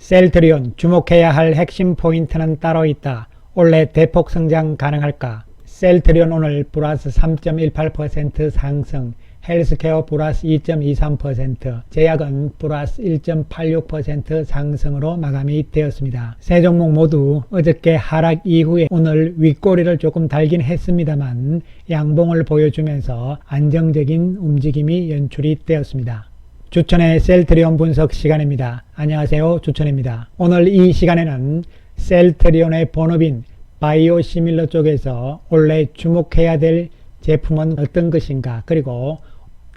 셀트리온 주목해야 할 핵심 포인트는 따로 있다. 올해 대폭 성장 가능할까? 셀트리온 오늘 플러스 3.18% 상승, 헬스케어 플러스 2.23%, 제약은 플러스 1.86% 상승으로 마감이 되었습니다. 세 종목 모두 어저께 하락 이후에 오늘 윗꼬리를 조금 달긴 했습니다만 양봉을 보여주면서 안정적인 움직임이 연출이 되었습니다. 주천의 셀트리온 분석 시간입니다. 안녕하세요, 주천입니다. 오늘 이 시간에는 셀트리온의 본업인 바이오시밀러 쪽에서 올해 주목해야 될 제품은 어떤 것인가, 그리고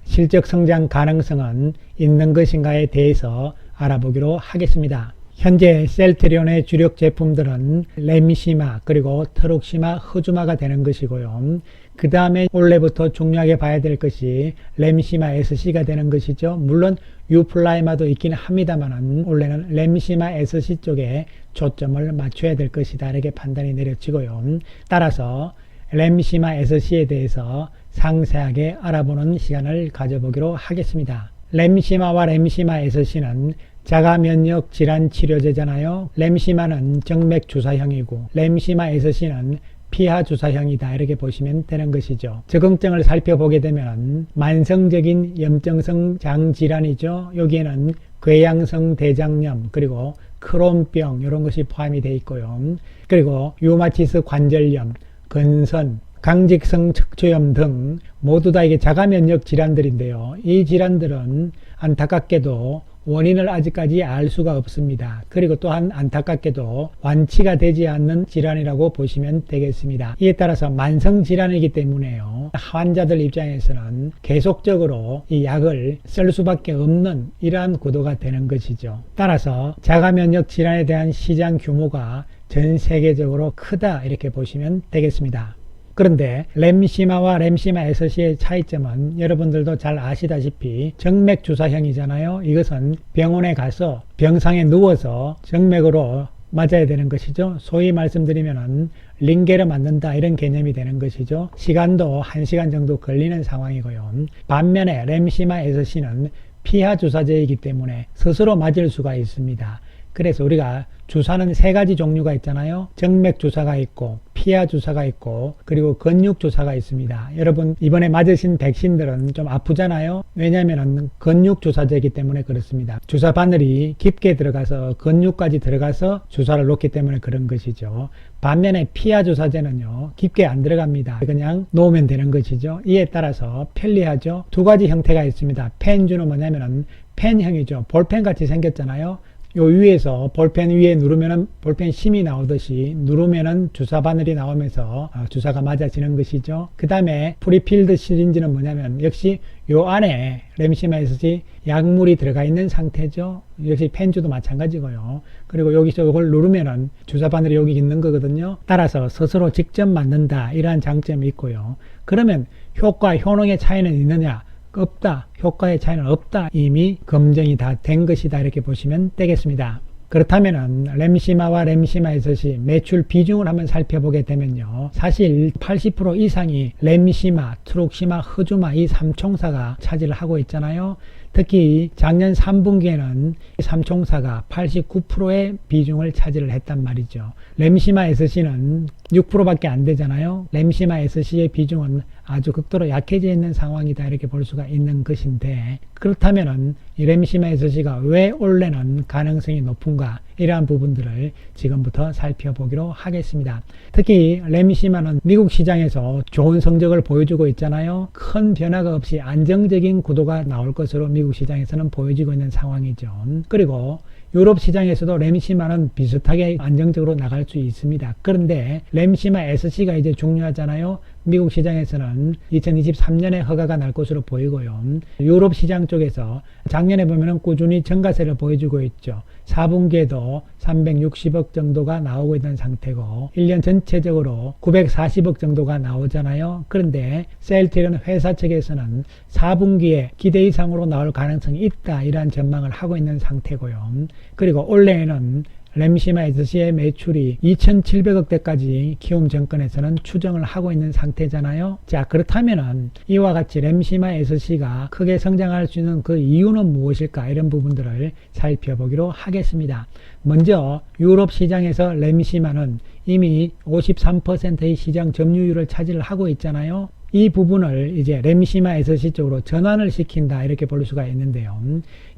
실적 성장 가능성은 있는 것인가에 대해서 알아보기로 하겠습니다. 현재 셀트리온의 주력 제품들은 램시마 그리고 트룩시마, 흐주마가 되는 것이고요. 그 다음에 올해부터 중요하게 봐야 될 것이 램시마 SC가 되는 것이죠. 물론 유플라이마도 있긴 합니다만 올해는 램시마 SC 쪽에 초점을 맞춰야 될 것이다, 이렇게 판단이 내려지고요. 따라서 램시마 SC에 대해서 상세하게 알아보는 시간을 가져보기로 하겠습니다. 램시마와 램시마 SC는 자가면역 질환 치료제잖아요. 램시마는 정맥 주사형이고 램시마 SC는 피하 주사형이다, 이렇게 보시면 되는 것이죠. 적응증을 살펴보게 되면 만성적인 염증성 장질환이죠. 여기에는 궤양성 대장염 그리고 크론병 이런 것이 포함이 되어 있고요. 그리고 류마티스 관절염, 근선, 강직성 척추염 등 모두 다 이게 자가면역 질환들인데요. 이 질환들은 안타깝게도 원인을 아직까지 알 수가 없습니다. 그리고 또한 안타깝게도 완치가 되지 않는 질환이라고 보시면 되겠습니다. 이에 따라서 만성 질환이기 때문에요, 환자들 입장에서는 계속적으로 이 약을 쓸 수밖에 없는 이러한 구도가 되는 것이죠. 따라서 자가면역 질환에 대한 시장 규모가 전 세계적으로 크다, 이렇게 보시면 되겠습니다. 그런데 램시마와 램시마 SC의 차이점은 여러분들도 잘 아시다시피 정맥 주사형이잖아요. 이것은 병원에 가서 병상에 누워서 정맥으로 맞아야 되는 것이죠. 소위 말씀드리면은 링게를 맞는다, 이런 개념이 되는 것이죠. 시간도 1시간 정도 걸리는 상황이고요. 반면에 램시마 SC는 피하 주사제이기 때문에 스스로 맞을 수가 있습니다. 그래서 우리가 주사는 세 가지 종류가 있잖아요. 정맥 주사가 있고 피하 주사가 있고 그리고 근육 주사가 있습니다. 여러분 이번에 맞으신 백신들은 좀 아프잖아요. 왜냐하면 근육 주사제이기 때문에 그렇습니다. 주사 바늘이 깊게 들어가서 근육까지 들어가서 주사를 놓기 때문에 그런 것이죠. 반면에 피하 주사제는요, 깊게 안 들어갑니다. 그냥 놓으면 되는 것이죠. 이에 따라서 편리하죠. 두 가지 형태가 있습니다. 펜주는 뭐냐면은 펜형이죠. 볼펜 같이 생겼잖아요. 요 위에서 볼펜 위에 누르면은 볼펜 심이 나오듯이 누르면은 주사 바늘이 나오면서 주사가 맞아지는 것이죠. 그 다음에 프리필드 시린지는 뭐냐면 역시 요 안에 램시마 SC 약물이 들어가 있는 상태죠. 역시 펜주도 마찬가지고요. 그리고 여기서 이걸 누르면은 주사 바늘이 여기 있는 거거든요. 따라서 스스로 직접 맞는다, 이러한 장점이 있고요. 그러면 효과, 효능의 차이는 있느냐? 없다. 효과의 차이는 없다. 이미 검증이 다 된 것이다, 이렇게 보시면 되겠습니다. 그렇다면은 램시마와 램시마 SC 매출 비중을 한번 살펴보게 되면요, 사실 80% 이상이 램시마, 트룩시마, 흐주마 이 삼총사가 차지를 하고 있잖아요. 특히 작년 3분기에는 삼총사가 89%의 비중을 차지를 했단 말이죠. 램시마 SC는 6%밖에 안 되잖아요. 램시마 SC의 비중은 아주 극도로 약해져 있는 상황이다, 이렇게 볼 수가 있는 것인데, 그렇다면은 이 램시마 SC가 왜 올해는 가능성이 높은가, 이러한 부분들을 지금부터 살펴보기로 하겠습니다. 특히 램시마는 미국 시장에서 좋은 성적을 보여주고 있잖아요. 큰 변화가 없이 안정적인 구도가 나올 것으로 미국 시장에서는 보여지고 있는 상황이죠. 그리고 유럽 시장에서도 램시마는 비슷하게 안정적으로 나갈 수 있습니다. 그런데 램시마 SC가 이제 중요하잖아요. 미국 시장에서는 2023년에 허가가 날 것으로 보이고요. 유럽 시장 쪽에서 작년에 보면 꾸준히 증가세를 보여주고 있죠. 4분기에도 360억 정도가 나오고 있는 상태고 1년 전체적으로 940억 정도가 나오잖아요. 그런데 셀트리온 회사 측에서는 4분기에 기대 이상으로 나올 가능성이 있다, 이러한 전망을 하고 있는 상태고요. 그리고 올해에는 램시마 SC의 매출이 2,700억대까지 키움 정권에서는 추정을 하고 있는 상태잖아요. 자, 그렇다면은 이와 같이 램시마 SC가 크게 성장할 수 있는 그 이유는 무엇일까? 이런 부분들을 살펴보기로 하겠습니다. 먼저 유럽 시장에서 램시마는 이미 53%의 시장 점유율을 차지를 하고 있잖아요. 이 부분을 이제 램시마 SC 쪽으로 전환을 시킨다 이렇게 볼 수가 있는데요.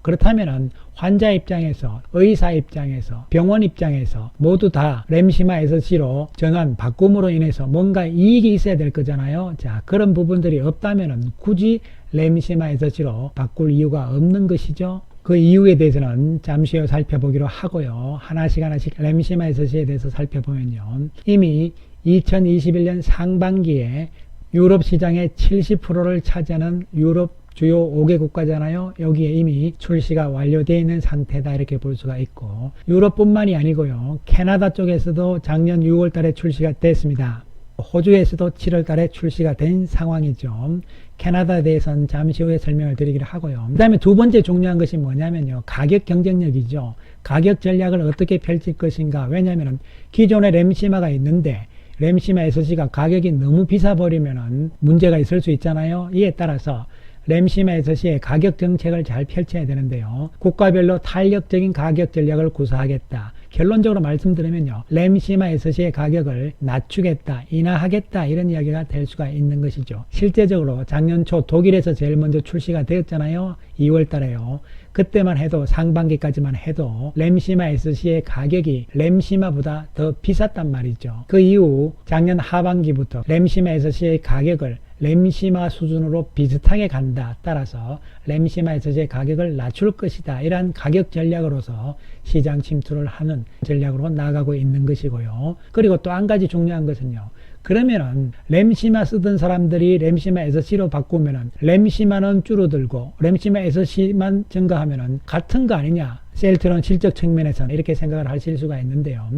그렇다면은 환자 입장에서, 의사 입장에서, 병원 입장에서 모두 다 램시마 SC로 전환 바꿈으로 인해서 뭔가 이익이 있어야 될 거잖아요. 자, 그런 부분들이 없다면은 굳이 램시마 SC로 바꿀 이유가 없는 것이죠. 그 이유에 대해서는 잠시 후 살펴보기로 하고요. 하나씩 램시마 SC에 대해서 살펴보면요. 이미 2021년 상반기에 유럽 시장의 70%를 차지하는 유럽 주요 5개 국가잖아요. 여기에 이미 출시가 완료되어 있는 상태다 이렇게 볼 수가 있고, 유럽뿐만이 아니고요. 캐나다 쪽에서도 작년 6월 달에 출시가 됐습니다. 호주에서도 7월 달에 출시가 된 상황이죠. 캐나다에 대해서는 잠시 후에 설명을 드리기로 하고요. 그 다음에 두 번째 중요한 것이 뭐냐면요. 가격 경쟁력이죠. 가격 전략을 어떻게 펼칠 것인가. 왜냐하면 기존에 램시마가 있는데 램시마 SC가 가격이 너무 비싸 버리면 문제가 있을 수 있잖아요. 이에 따라서 램시마 SC의 가격 정책을 잘 펼쳐야 되는데요. 국가별로 탄력적인 가격 전략을 구사하겠다. 결론적으로 말씀드리면요. 램시마 SC의 가격을 낮추겠다, 인하하겠다 이런 이야기가 될 수가 있는 것이죠. 실제적으로 작년 초 독일에서 제일 먼저 출시가 되었잖아요. 2월 달에요. 그때만 해도 상반기까지만 해도 램시마 SC의 가격이 램시마보다 더 비쌌단 말이죠. 그 이후 작년 하반기부터 램시마 SC의 가격을 램시마 수준으로 비슷하게 간다. 따라서 램시마 SC의 가격을 낮출 것이다. 이러한 가격 전략으로서 시장 침투를 하는 전략으로 나가고 있는 것이고요. 그리고 또 한 가지 중요한 것은요. 그러면은 램시마 쓰던 사람들이 램시마 SC로 바꾸면은 램시마는 줄어들고 램시마 SC만 증가하면은 같은 거 아니냐. 셀트론 실적 측면에서는 이렇게 생각을 하실 수가 있는데요.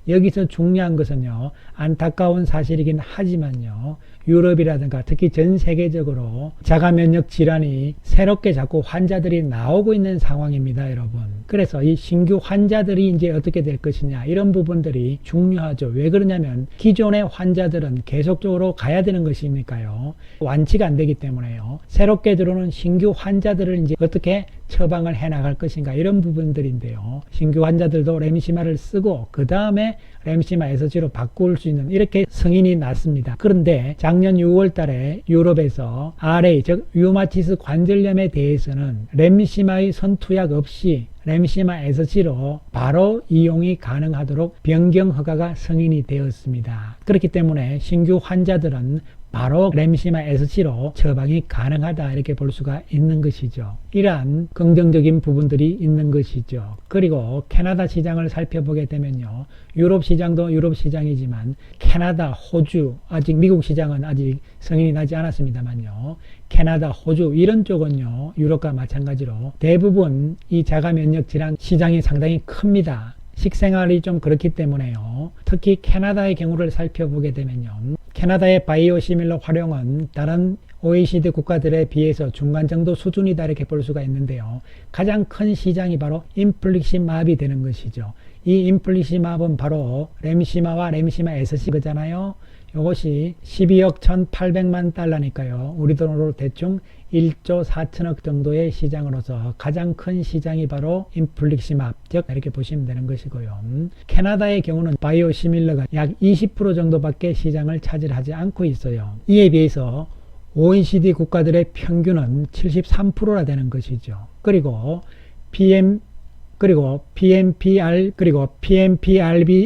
여기서 중요한 것은요. 안타까운 사실이긴 하지만요. 유럽이라든가 특히 전 세계적으로 자가 면역 질환이 새롭게 자꾸 환자들이 나오고 있는 상황입니다, 여러분. 그래서 이 신규 환자들이 이제 어떻게 될 것이냐 이런 부분들이 중요하죠. 왜 그러냐면 기존의 환자들은 계속적으로 가야 되는 것이니까요. 완치가 안 되기 때문에요. 새롭게 들어오는 신규 환자들을 이제 어떻게 처방을 해 나갈 것인가 이런 부분들인데요. 신규 환자들도 램시마를 쓰고 그 다음에 램시마 SC로 바꿀 수 있는 이렇게 승인이 났습니다. 그런데 작년 6월 달에 유럽에서 RA 즉 류마티스 관절염에 대해서는 램시마의 선투약 없이 램시마 SC로 바로 이용이 가능하도록 변경 허가가 승인이 되었습니다. 그렇기 때문에 신규 환자들은 바로 램시마 SC로 처방이 가능하다 이렇게 볼 수가 있는 것이죠. 이러한 긍정적인 부분들이 있는 것이죠. 그리고 캐나다 시장을 살펴보게 되면요. 유럽 시장도 유럽 시장이지만 캐나다, 호주, 아직 미국 시장은 아직 승인이 나지 않았습니다만요. 캐나다, 호주 이런 쪽은요. 유럽과 마찬가지로 대부분 이 자가 면역 질환 시장이 상당히 큽니다. 식생활이 좀 그렇기 때문에요. 특히 캐나다의 경우를 살펴보게 되면요. 캐나다의 바이오시밀러 활용은 다른 OECD 국가들에 비해서 중간 정도 수준이다 이렇게 볼 수가 있는데요. 가장 큰 시장이 바로 인플릭시맙이 되는 것이죠. 이 인플릭시맙은 바로 램시마와 램시마 SC 거잖아요. 이것이 12억 1,800만 달러니까요. 우리 돈으로 대충 1조 4천억 정도의 시장으로서 가장 큰 시장이 바로 인플릭시맙, 즉 이렇게 보시면 되는 것이고요. 캐나다의 경우는 바이오시밀러가 약 20% 정도밖에 시장을 차지하지 않고 있어요. 이에 비해서 OECD 국가들의 평균은 73%나 되는 것이죠. 그리고 PMPRB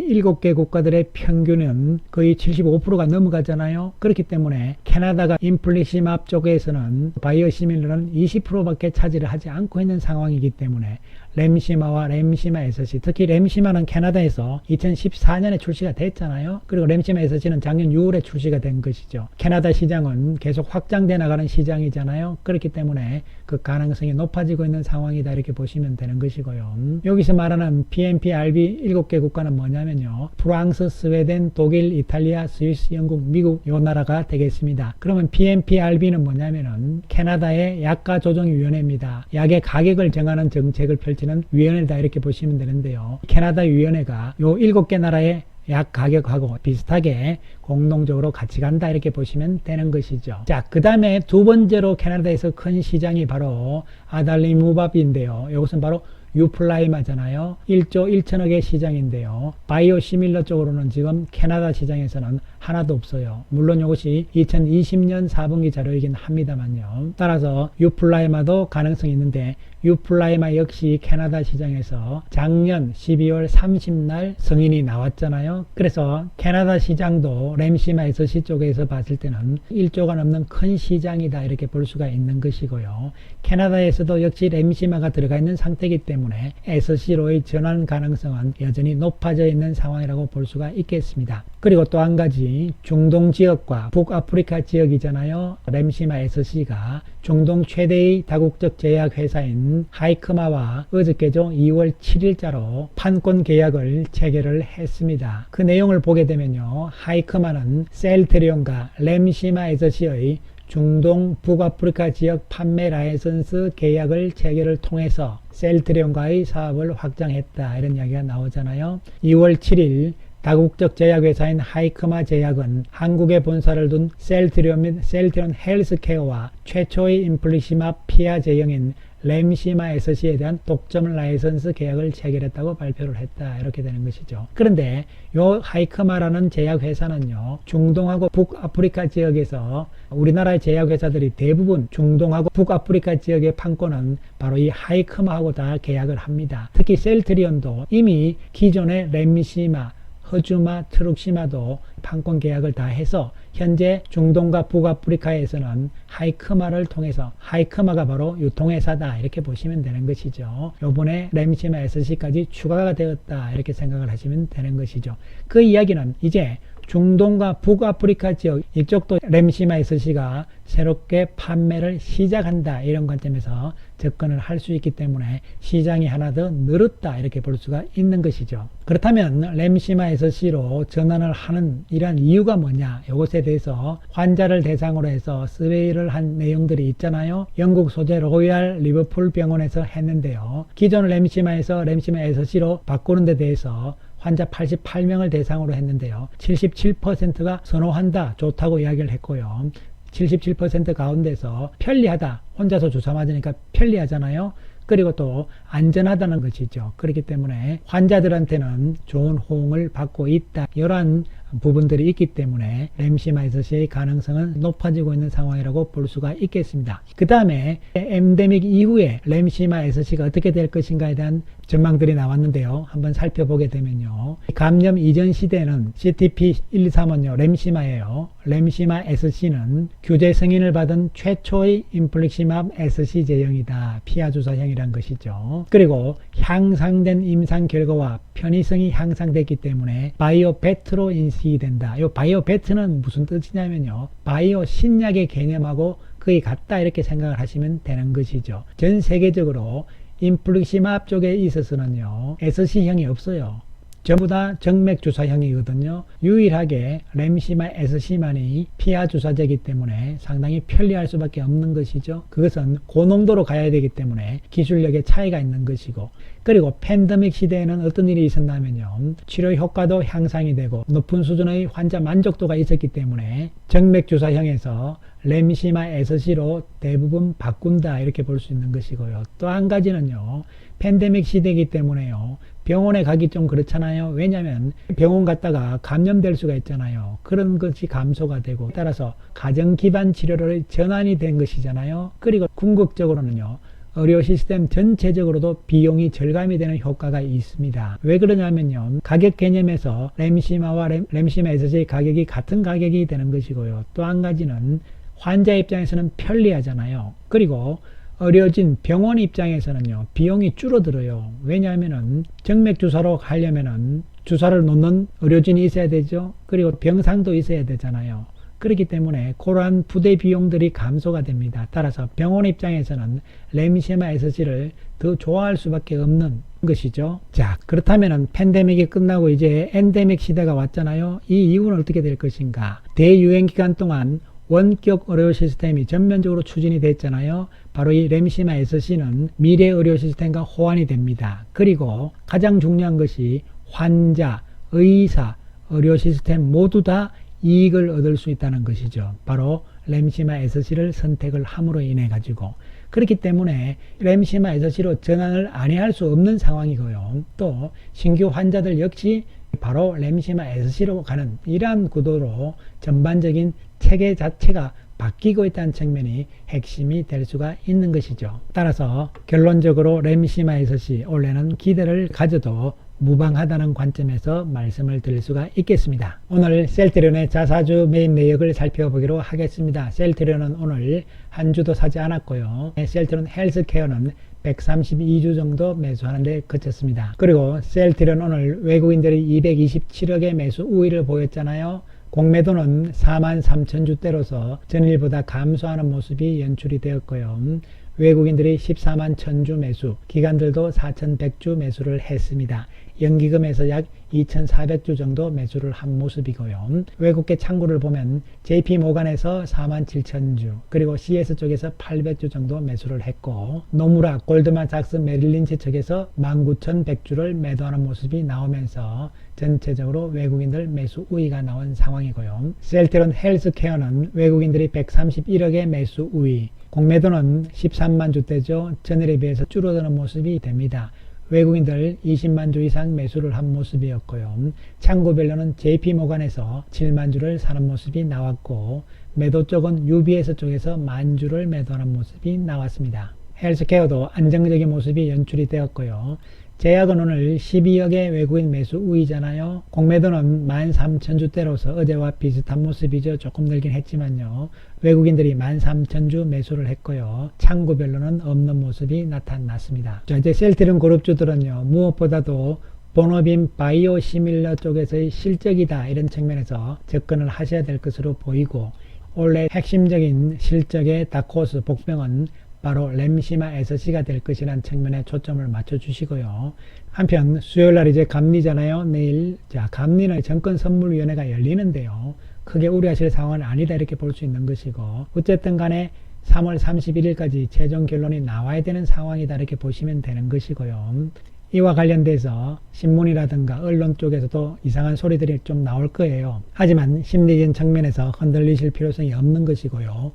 7개 국가들의 평균은 거의 75%가 넘어가잖아요. 그렇기 때문에 캐나다가 인플릭시맙 쪽에서는 바이오시밀러는 20%밖에 차지를 하지 않고 있는 상황이기 때문에 램시마와 램시마 SC, 특히 램시마는 캐나다에서 2014년에 출시가 됐잖아요. 그리고 램시마 SC는 작년 6월에 출시가 된 것이죠. 캐나다 시장은 계속 확장돼 나가는 시장이잖아요. 그렇기 때문에 그 가능성이 높아지고 있는 상황이다 이렇게 보시면 되는 것이고요. 여기서 말하는 PMPRB 7개 국가는 뭐냐면요. 프랑스, 스웨덴, 독일, 이탈리아, 스위스, 영국, 미국 요 나라가 되겠습니다. 그러면 PMPRB는 뭐냐면은 캐나다의 약가조정위원회입니다. 약의 가격을 정하는 정책을 펼치는 결정할지는 위원회다 이렇게 보시면 되는데요. 캐나다 위원회가 요 7개 나라의 약 가격하고 비슷하게 공동적으로 같이 간다 이렇게 보시면 되는 것이죠. 자, 그 다음에 두 번째로 캐나다에서 큰 시장이 바로 아달리무밥인데요. 이것은 바로 유플라이마잖아요. 1조 1천억의 시장인데요. 바이오시밀러 쪽으로는 지금 캐나다 시장에서는 하나도 없어요. 물론 이것이 2020년 4분기 자료이긴 합니다만요. 따라서 유플라이마도 가능성이 있는데 유플라이마 역시 캐나다 시장에서 작년 12월 30날 승인이 나왔잖아요. 그래서 캐나다 시장도 램시마 SC 쪽에서 봤을 때는 1조가 넘는 큰 시장이다 이렇게 볼 수가 있는 것이고요. 캐나다에서도 역시 램시마가 들어가 있는 상태이기 때문에 SC로의 전환 가능성은 여전히 높아져 있는 상황이라고 볼 수가 있겠습니다. 그리고 또 한 가지 중동 지역과 북아프리카 지역이잖아요. 램시마 SC가 중동 최대의 다국적 제약회사인 하이크마와 어저께죠 2월 7일자로 판권 계약을 체결을 했습니다. 그 내용을 보게 되면요. 하이크마는 셀트리온과 램시마 SC의 중동 북아프리카 지역 판매 라이선스 계약을 체결을 통해서 셀트리온과의 사업을 확장했다 이런 이야기가 나오잖아요. 2월 7일 다국적 제약회사인 하이크마 제약은 한국에 본사를 둔 셀트리온 및 셀트리온 헬스케어와 최초의 인플리시맙 피하 제형인 램시마 SC에 대한 독점 라이선스 계약을 체결했다고 발표를 했다 이렇게 되는 것이죠. 그런데 요 하이크마라는 제약회사는요 중동하고 북아프리카 지역에서 우리나라의 제약회사들이 대부분 중동하고 북아프리카 지역의 판권은 바로 이 하이크마하고 다 계약을 합니다. 특히 셀트리온도 이미 기존의 램시마 허주마, 트룩시마도 판권 계약을 다 해서 현재 중동과 북아프리카에서는 하이크마를 통해서 하이크마가 바로 유통회사다 이렇게 보시면 되는 것이죠. 요번에 램시마 SC까지 추가가 되었다 이렇게 생각을 하시면 되는 것이죠. 그 이야기는 이제 중동과 북아프리카 지역 이쪽도 램시마 SC가 새롭게 판매를 시작한다 이런 관점에서 접근을 할 수 있기 때문에 시장이 하나 더 늘었다 이렇게 볼 수가 있는 것이죠. 그렇다면 램시마 SC로 전환을 하는 이러한 이유가 뭐냐 이것에 대해서 환자를 대상으로 해서 서베이를 한 내용들이 있잖아요. 영국 소재 로얄 리버풀 병원에서 했는데요. 기존 램시마에서 램시마 SC로 바꾸는 데 대해서 환자 88명을 대상으로 했는데요. 77%가 선호한다, 좋다고 이야기를 했고요. 77% 가운데서 편리하다, 혼자서 주사 맞으니까 편리하잖아요. 그리고 또 안전하다는 것이죠. 그렇기 때문에 환자들한테는 좋은 호응을 받고 있다. 이러한 부분들이 있기 때문에 램시마 SC의 가능성은 높아지고 있는 상황이라고 볼 수가 있겠습니다. 그 다음에 엔데믹 이후에 램시마 SC가 어떻게 될 것인가에 대한 전망들이 나왔는데요. 한번 살펴보게 되면요. 감염 이전 시대는 CTP123은요. 램시마예요. 램시마 SC는 규제 승인을 받은 최초의 인플릭시맙 SC 제형이다. 피하 주사형이란 것이죠. 그리고 향상된 임상 결과와 편의성이 향상됐기 때문에 바이오배트로 인식이 된다. 이 바이오배트는 무슨 뜻이냐면요. 바이오 신약의 개념하고 거의 같다 이렇게 생각을 하시면 되는 것이죠. 전 세계적으로 인플릭시맙 쪽에 있어서는요. SC형이 없어요. 전부 다 정맥 주사형이거든요. 유일하게 램시마 SC만이 피하 주사제이기 때문에 상당히 편리할 수밖에 없는 것이죠. 그것은 고농도로 가야 되기 때문에 기술력의 차이가 있는 것이고, 그리고 팬데믹 시대에는 어떤 일이 있었냐면요. 치료 효과도 향상이 되고 높은 수준의 환자 만족도가 있었기 때문에 정맥 주사형에서 램시마 SC로 대부분 바꾼다 이렇게 볼 수 있는 것이고요. 또 한 가지는요. 팬데믹 시대이기 때문에요. 병원에 가기 좀 그렇잖아요. 왜냐하면 병원 갔다가 감염될 수가 있잖아요. 그런 것이 감소가 되고 따라서 가정 기반 치료를 전환이 된 것이잖아요. 그리고 궁극적으로는요. 의료 시스템 전체적으로도 비용이 절감이 되는 효과가 있습니다. 왜 그러냐면요. 가격 개념에서 램시마와 램시마 SC의 가격이 같은 가격이 되는 것이고요. 또 한 가지는 환자 입장에서는 편리하잖아요. 그리고 의료진 병원 입장에서는요 비용이 줄어들어요. 왜냐하면은 정맥 주사로 하려면은 주사를 놓는 의료진이 있어야 되죠. 그리고 병상도 있어야 되잖아요. 그렇기 때문에 그러한 부대 비용들이 감소가 됩니다. 따라서 병원 입장에서는 램시마 SC를 더 좋아할 수밖에 없는 것이죠. 자, 그렇다면은 팬데믹이 끝나고 이제 엔데믹 시대가 왔잖아요. 이 이후는 어떻게 될 것인가? 대유행 기간 동안 원격 의료 시스템이 전면적으로 추진이 됐잖아요. 바로 이 램시마 SC는 미래 의료 시스템과 호환이 됩니다. 그리고 가장 중요한 것이 환자, 의사, 의료 시스템 모두 다 이익을 얻을 수 있다는 것이죠. 바로 램시마 SC를 선택을 함으로 인해 가지고 그렇기 때문에 램시마 SC로 전환을 안해할 수 없는 상황이고요. 또 신규 환자들 역시 바로 램시마 SC로 가는 이러한 구도로 전반적인 체계 자체가 바뀌고 있다는 측면이 핵심이 될 수가 있는 것이죠. 따라서 결론적으로 램시마 SC 올해는 기대를 가져도 무방하다는 관점에서 말씀을 드릴 수가 있겠습니다. 오늘 셀트리온의 자사주 매입 내역을 살펴보기로 하겠습니다. 셀트리온은 오늘 한 주도 사지 않았고요. 셀트리온 헬스케어는 132주 정도 매수하는 데 그쳤습니다. 그리고 셀트리온 오늘 외국인들이 227억의 매수 우위를 보였잖아요. 공매도는 43,000주대로서 전일보다 감소하는 모습이 연출이 되었고요. 외국인들이 14만 1000주 매수, 기관들도 4100주 매수를 했습니다. 연기금에서 약 2400주 정도 매수를 한 모습이고요. 외국계 창구를 보면 JP모간에서 47,000주, 그리고 CS 쪽에서 800주 정도 매수를 했고, 노무라, 골드만삭스, 메릴린치 측에서 19,100주를 매도하는 모습이 나오면서 전체적으로 외국인들 매수 우위가 나온 상황이고요. 셀트리온 헬스케어는 외국인들이 131억의 매수 우위, 공매도는 13만 주대죠. 전일에 비해서 줄어드는 모습이 됩니다. 외국인들 20만 주 이상 매수를 한 모습이었고요. 창구별로는 JP모간에서 7만 주를 사는 모습이 나왔고, 매도 쪽은 UBS 쪽에서 1만 주를 매도하는 모습이 나왔습니다. 헬스케어도 안정적인 모습이 연출이 되었고요. 제약은 오늘 12억의 외국인 매수 우위잖아요. 공매도는 13,000주대로서 어제와 비슷한 모습이죠. 조금 늘긴 했지만요. 외국인들이 13,000주 매수를 했고요. 창구별로는 없는 모습이 나타났습니다. 자, 이제 셀트리온 그룹주들은요. 무엇보다도 본업인 바이오시밀러 쪽에서의 실적이다 이런 측면에서 접근을 하셔야 될 것으로 보이고, 원래 핵심적인 실적의 다크호스 복병은 바로 램시마 SC가 될 것이라는 측면에 초점을 맞춰 주시고요. 한편 수요일날 이제 감리잖아요. 내일 감리는 정권선물위원회가 열리는데요. 크게 우려하실 상황은 아니다 이렇게 볼 수 있는 것이고, 어쨌든 간에 3월 31일까지 최종 결론이 나와야 되는 상황이다 이렇게 보시면 되는 것이고요. 이와 관련돼서 신문이라든가 언론 쪽에서도 이상한 소리들이 좀 나올 거예요. 하지만 심리적인 측면에서 흔들리실 필요성이 없는 것이고요.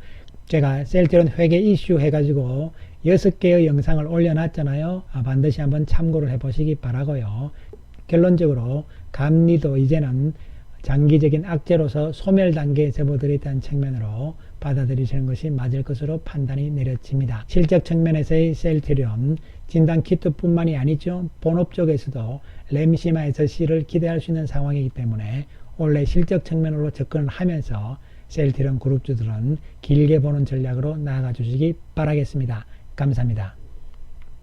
제가 셀트리온 회계 이슈 해가지고 6개의 영상을 올려놨잖아요. 반드시 한번 참고를 해보시기 바라고요. 결론적으로 감리도 이제는 장기적인 악재로서 소멸 단계에 접어들어 있다는 측면으로 받아들이시는 것이 맞을 것으로 판단이 내려집니다. 실적 측면에서의 셀트리온 진단키트뿐만이 아니죠. 본업 쪽에서도 램시마 SC를 기대할 수 있는 상황이기 때문에 원래 실적 측면으로 접근을 하면서 셀트리온 그룹주들은 길게 보는 전략으로 나아가 주시기 바라겠습니다. 감사합니다.